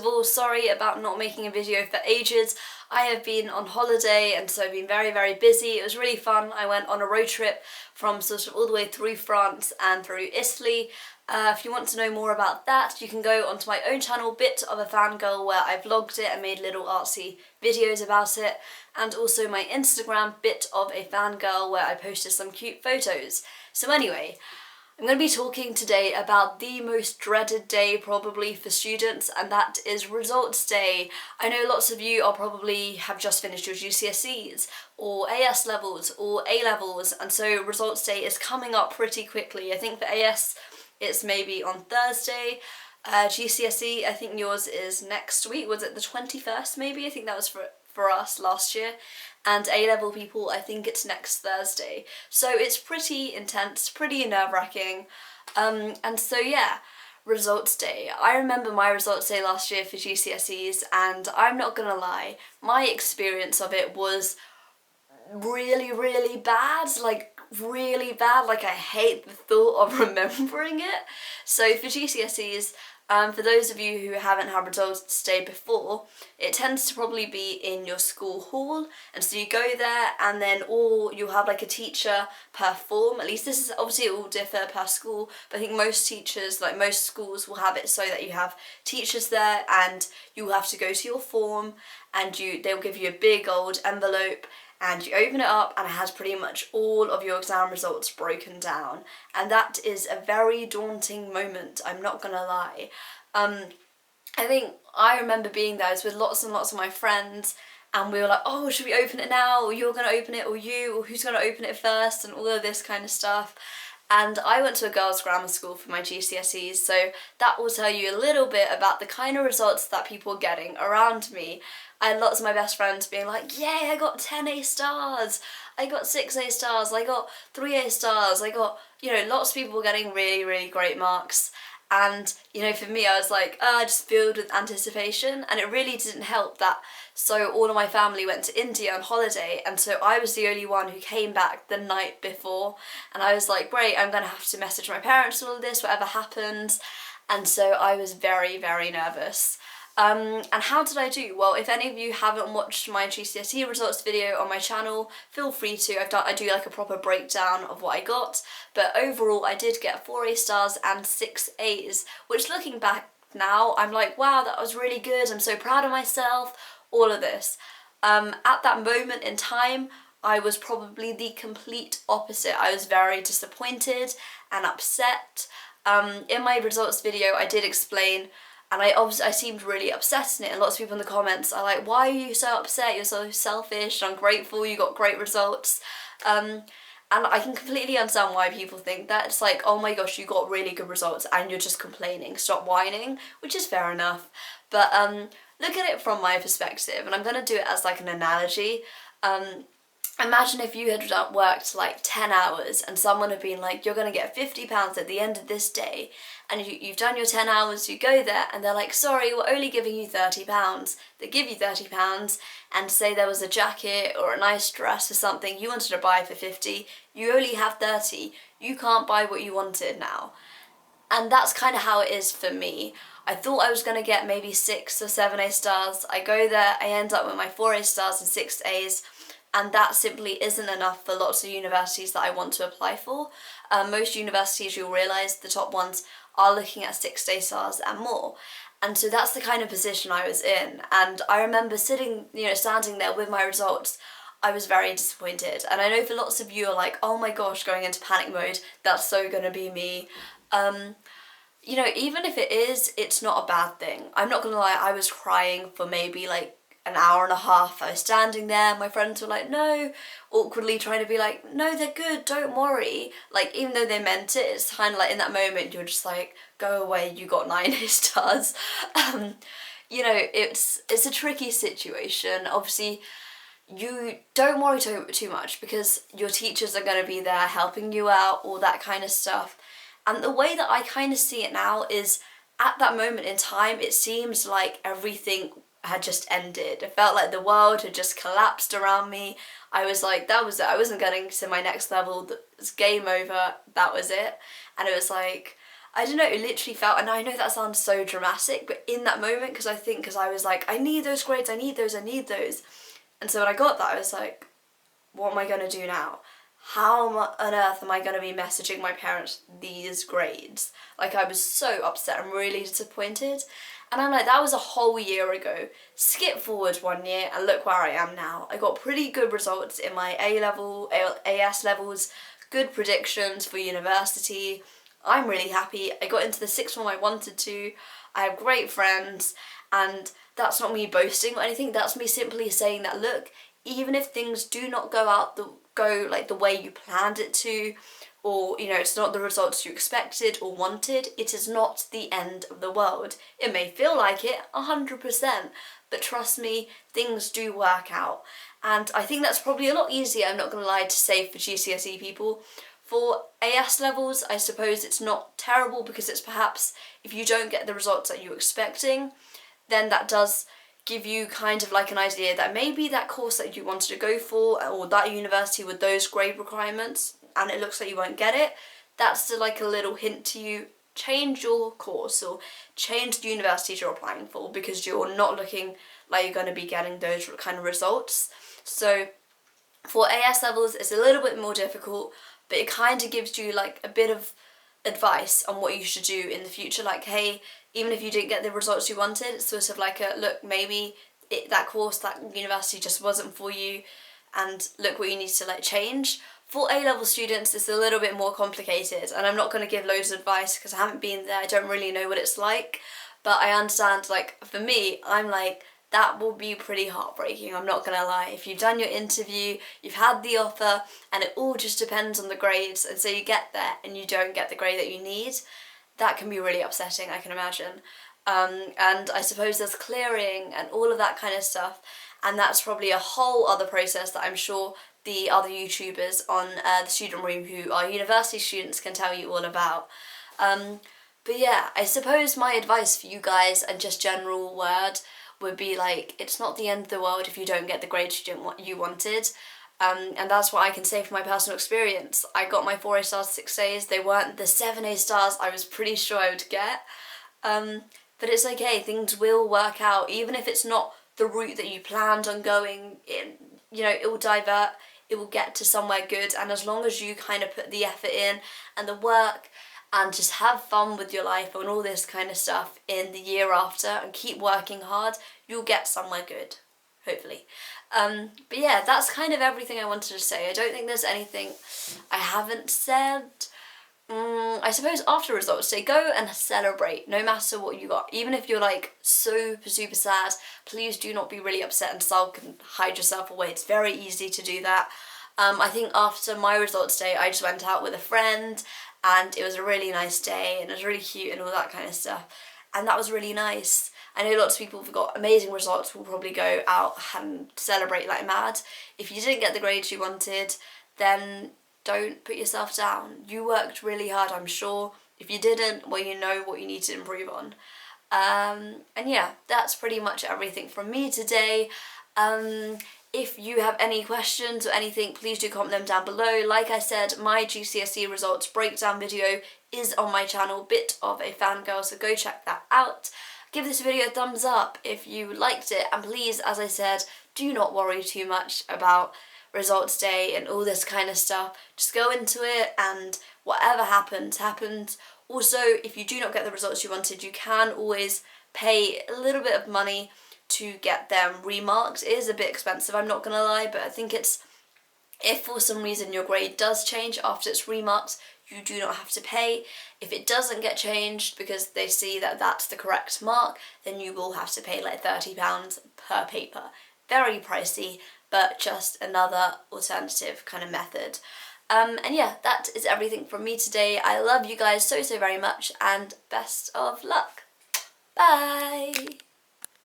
of all, sorry about not making a video for ages. I have been on holiday and so I've been very, very busy. It was really fun. I went on a road trip from sort of all the way through France and through Italy. If you want to know more about that, you can go onto my own channel, Bit of a Fangirl, where I vlogged it and made little artsy videos about it, and also my Instagram, Bit of a Fangirl, where I posted some cute photos. So anyway, I'm going to be talking today about the most dreaded day probably for students, and that is results day. I know lots of you are probably have just finished your GCSEs or AS levels or A levels, and so results day is coming up pretty quickly. I think for AS it's maybe on Thursday. GCSE, I think yours is next week. Was it the 21st maybe? I think that was for us last year. And A-level people, I think it's next Thursday. So it's pretty intense, pretty nerve-wracking. And so yeah, results day. I remember my results day last year for GCSEs, and I'm not gonna lie, my experience of it was really, really bad. Like, really bad. Like, I hate the thought of remembering it. So for GCSEs, for those of you who haven't had results day before, it tends to probably be in your school hall, and so you go there and then you'll have like a teacher per form. At least this is, obviously it will differ per school, but I think most teachers, like most schools, will have it so that you have teachers there and you have to go to your form and they'll give you a big old envelope and you open it up and it has pretty much all of your exam results broken down. And that is a very daunting moment, I'm not gonna lie. I think I remember being there, I was with lots and lots of my friends, and we were like, oh, should we open it now, or you're gonna open it, or you, or who's gonna open it first, and all of this kind of stuff. And I went to a girls' grammar school for my GCSEs, so that will tell you a little bit about the kind of results that people were getting around me. I had lots of my best friends being like, yay, I got 10 A stars, I got 6 A stars, I got 3 A stars, I got, lots of people were getting really, really great marks. And, for me, I was like, just filled with anticipation, and it really didn't help that. So all of my family went to India on holiday, and so I was the only one who came back the night before, and I was like, great, I'm gonna have to message my parents all of this, whatever happens. And so I was very, very nervous. And how did I do? Well, if any of you haven't watched my GCSE results video on my channel, feel free to. I do like a proper breakdown of what I got, but overall I did get 4 A stars and 6 A's, which looking back now, I'm like, wow, that was really good, I'm so proud of myself, all of this. At that moment in time, I was probably the complete opposite. I was very disappointed and upset. In my results video, I did explain, and I seemed really upset in it, and lots of people in the comments are like, why are you so upset, you're so selfish, ungrateful, you got great results. And I can completely understand why people think that. It's like, oh my gosh, you got really good results and you're just complaining, stop whining, which is fair enough. But look at it from my perspective, and I'm going to do it as like an analogy. Imagine if you had worked like 10 hours and someone had been like, you're going to get £50 at the end of this day, and you've done your 10 hours, you go there and they're like, sorry, we're only giving you £30. They give you £30 and say there was a jacket or a nice dress or something you wanted to buy for 50, you only have 30, you can't buy what you wanted now. And that's kind of how it is for me. I thought I was going to get maybe 6 or 7 A stars, I go there, I end up with my 4 A stars and 6 A's, and that simply isn't enough for lots of universities that I want to apply for. Most universities, you'll realise, the top ones are looking at 6 A stars and more. And so that's the kind of position I was in. And I remember standing there with my results, I was very disappointed. And I know for lots of you are like, oh my gosh, going into panic mode, that's so gonna be me. Even if it is, it's not a bad thing. I'm not gonna lie, I was crying for maybe like an hour and a half. I was standing there, my friends were like, no, awkwardly trying to be like, no, they're good, don't worry. Like, even though they meant it, it's kind of like in that moment you're just like, go away, you got 9 A stars. It's a tricky situation. Obviously, you don't worry too much because your teachers are going to be there helping you out, all that kind of stuff. And the way that I kind of see it now is, at that moment in time, it seems like everything had just ended. It felt like the world had just collapsed around me. I was like, that was it. I wasn't getting to my next level. It's game over. That was it. And it was like, I don't know, it literally felt, and I know that sounds so dramatic, but in that moment, because I was like, I need those grades, I need those. And so when I got that, I was like, what am I going to do now? How on earth am I going to be messaging my parents these grades? Like, I was so upset and really disappointed. And I'm like, that was a whole year ago. Skip forward 1 year and look where I am now. I got pretty good results in my AS levels, good predictions for university. I'm really happy. I got into the sixth form I wanted to. I have great friends, and that's not me boasting or anything. That's me simply saying that, look, even if things do not go like the way you planned it to, or it's not the results you expected or wanted, it is not the end of the world. It may feel like it 100%, but trust me, things do work out. And I think that's probably a lot easier, I'm not gonna lie, to say for GCSE people. For AS levels, I suppose it's not terrible, because it's perhaps, if you don't get the results that you're expecting, then that does give you kind of like an idea that maybe that course that you wanted to go for, or that university with those grade requirements, and it looks like you won't get it, that's like a little hint to you, change your course or change the universities you're applying for, because you're not looking like you're going to be getting those kind of results. So for AS levels, it's a little bit more difficult, but it kind of gives you like a bit of advice on what you should do in the future. Like, hey, even if you didn't get the results you wanted, it's sort of like a, look, maybe that course, that university just wasn't for you, and look what you need to like change. For A-level students, it's a little bit more complicated, and I'm not going to give loads of advice because I haven't been there, I don't really know what it's like, but I understand, like, for me, I'm like, that will be pretty heartbreaking, I'm not gonna lie. If you've done your interview, you've had the offer, and it all just depends on the grades, and so you get there and you don't get the grade that you need, that can be really upsetting, I can imagine. And I suppose there's clearing and all of that kind of stuff, and that's probably a whole other process that I'm sure the other YouTubers on the student room who are university students can tell you all about. But yeah, I suppose my advice for you guys, and just general word, would be like, it's not the end of the world if you don't get the grades you wanted. And that's what I can say from my personal experience. I got my 4 A stars, 6 A's. They weren't the 7 A stars I was pretty sure I would get. But it's okay, things will work out. Even if it's not the route that you planned on going in, it will divert, it will get to somewhere good. And as long as you kind of put the effort in and the work and just have fun with your life and all this kind of stuff in the year after and keep working hard, you'll get somewhere good, hopefully. But yeah, that's kind of everything I wanted to say. I don't think there's anything I haven't said. I suppose after results day, go and celebrate no matter what you got. Even if you're like super sad, please do not be really upset and sulk and hide yourself away. It's very easy to do that. I think after my results day, I just went out with a friend, and it was a really nice day, and it was really cute and all that kind of stuff, and that was really nice. I know lots of people who've got amazing results will probably go out and celebrate like mad. If you didn't get the grades you wanted, then don't put yourself down. You worked really hard, I'm sure. If you didn't, well, you know what you need to improve on. And yeah, that's pretty much everything from me today. If you have any questions or anything, please do comment them down below. Like I said, my GCSE results breakdown video is on my channel, Bit of a Fangirl, so go check that out. Give this video a thumbs up if you liked it, and please, as I said, do not worry too much about results day and all this kind of stuff. Just go into it, and whatever happens, happens. Also, if you do not get the results you wanted, you can always pay a little bit of money to get them remarked. It is a bit expensive, I'm not gonna lie, but I think it's, if for some reason your grade does change after it's remarked, you do not have to pay. If it doesn't get changed because they see that that's the correct mark, then you will have to pay like £30 per paper. Very pricey, but just another alternative kind of method. And yeah, that is everything from me today. I love you guys so very much, and best of luck. Bye!